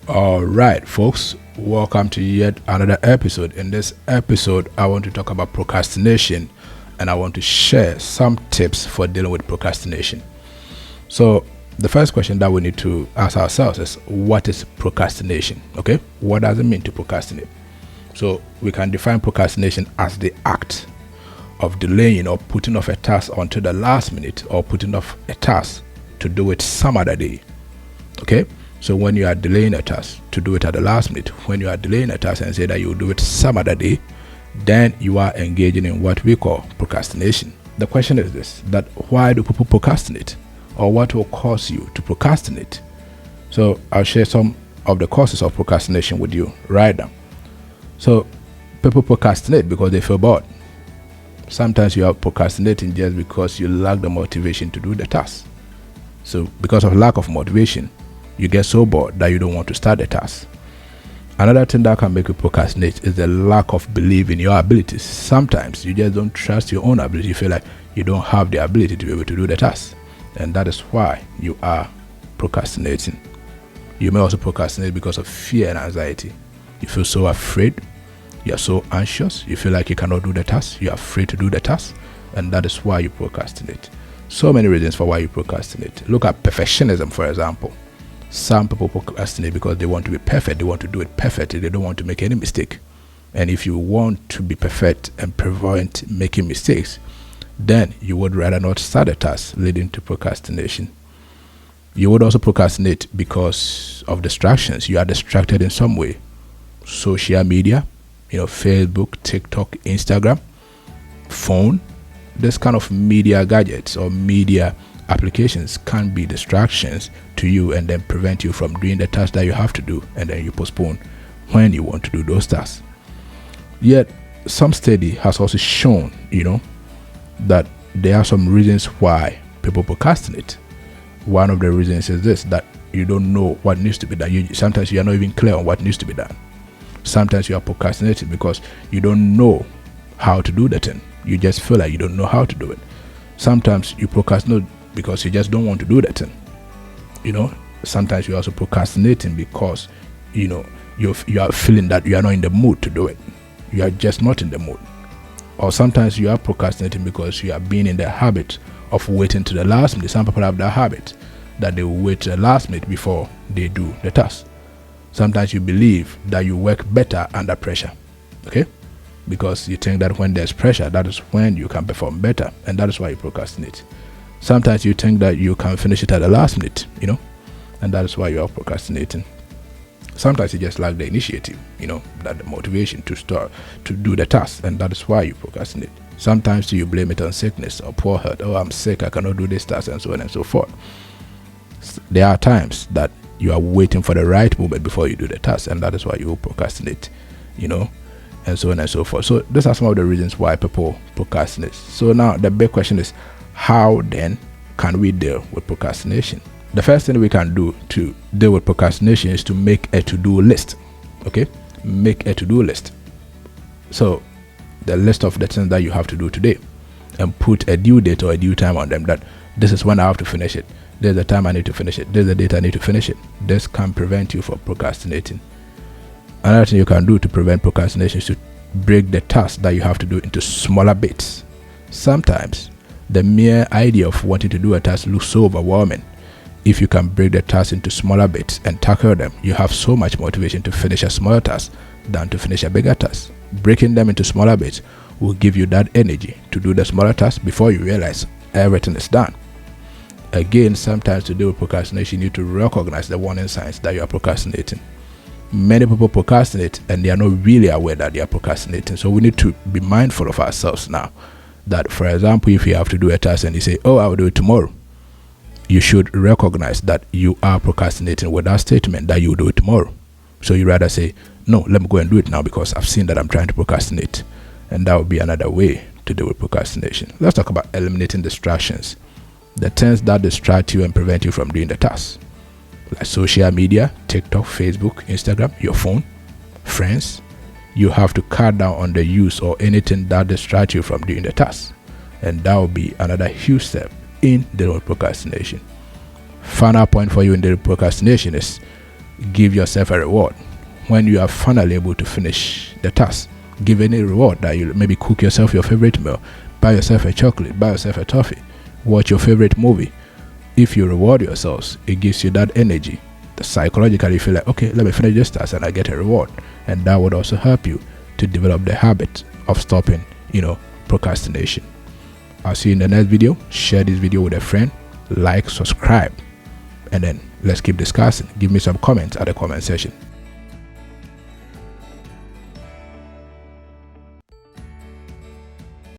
All right, folks, welcome to yet another episode. In this episode, I want to talk about procrastination and I want to share some tips for dealing with procrastination. So, the first question that we need to ask ourselves is, what is procrastination? Okay, what does it mean to procrastinate? So, we can define procrastination as the act of delaying or putting off a task until the last minute, or putting off a task to do it some other day. Okay, so when you are delaying a task to do it at the last minute, when you are delaying a task and say that you will do it some other day, then you are engaging in what we call procrastination. The question is this, that why do people procrastinate, or what will cause you to procrastinate? So I'll share some of the causes of procrastination with you right now. So people procrastinate because they feel bored. Sometimes you are procrastinating just because you lack the motivation to do the task. So because of lack of motivation, you get so bored that you don't want to start the task. Another thing that can make you procrastinate is the lack of belief in your abilities. Sometimes you just don't trust your own ability. You feel like you don't have the ability to be able to do the task, and that is why you are procrastinating. You may also procrastinate because of fear and anxiety. You feel so afraid, you are so anxious, you feel like you cannot do the task, you are afraid to do the task, and that is why you procrastinate. So many reasons for why you procrastinate. Look at perfectionism, for example. Some people procrastinate because they want to be perfect, they want to do it perfectly, they don't want to make any mistake. And if you want to be perfect and prevent making mistakes, then you would rather not start a task, leading to procrastination. You would also procrastinate because of distractions. You are distracted in some way. Social media, Facebook, TikTok, Instagram, phone, this kind of media gadgets or media applications can be distractions to you and then prevent you from doing the tasks that you have to do, and then you postpone when you want to do those tasks. Yet some study has also shown that there are some reasons why people procrastinate. One of the reasons is this, that you don't know what needs to be done. Sometimes you are not even clear on what needs to be done. Sometimes you are procrastinating because you don't know how to do the thing. You just feel like you don't know how to do it. Sometimes you procrastinate because you just don't want to do that thing. Sometimes you're also procrastinating because you are feeling that you are not in the mood to do it. You are just not in the mood. Or sometimes you are procrastinating because you are being in the habit of waiting to the last minute. Some people have that habit that they will wait to the last minute before they do the task. Sometimes you believe that you work better under pressure, okay? Because you think that when there's pressure, that is when you can perform better, and that is why you procrastinate. Sometimes you think that you can finish it at the last minute, and that is why you are procrastinating. Sometimes you just lack the initiative, that the motivation to start to do the task, and that is why you procrastinate. Sometimes you blame it on sickness or poor health. Oh, I'm sick, I cannot do this task, and so on and so forth. There are times that you are waiting for the right moment before you do the task, and that is why you procrastinate, and so on and so forth. So these are some of the reasons why people procrastinate. So now the big question is, how then can we deal with procrastination? The first thing we can do to deal with procrastination is to make a to-do list. Okay, make a to-do list. So the list of the things that you have to do today, and put a due date or a due time on them, that this is when I have to finish it, there's the time I need to finish it, there's the date I need to finish it. This can prevent you from procrastinating. Another thing you can do to prevent procrastination is to break the task that you have to do into smaller bits. Sometimes the mere idea of wanting to do a task looks so overwhelming. If you can break the task into smaller bits and tackle them, you have so much motivation to finish a smaller task than to finish a bigger task. Breaking them into smaller bits will give you that energy to do the smaller task before you realize everything is done. Again, sometimes to deal with procrastination, you need to recognize the warning signs that you are procrastinating. Many people procrastinate and they are not really aware that they are procrastinating. So we need to be mindful of ourselves now. That, for example, if you have to do a task and you say, oh, I will do it tomorrow, you should recognize that you are procrastinating with that statement that you will do it tomorrow. So you rather say, no, let me go and do it now because I've seen that I'm trying to procrastinate. And that would be another way to deal with procrastination. Let's talk about eliminating distractions. The things that distract you and prevent you from doing the task. Like social media, TikTok, Facebook, Instagram, your phone, friends. You have to cut down on the use or anything that distracts you from doing the task. And that will be another huge step in dealing with procrastination. Final point for you in dealing with procrastination is Give yourself a reward when you are finally able to finish the task. Give any reward that you maybe cook yourself your favorite meal, buy yourself a chocolate, buy yourself a toffee, watch your favorite movie. If you reward yourselves, it gives you that energy. Psychologically, you feel like, okay, let me finish this task and I get a reward. And that would also help you to develop the habit of stopping, procrastination. I'll see you in the next video. Share this video with a friend, like, subscribe, and then let's keep discussing. Give me some comments at the comment section.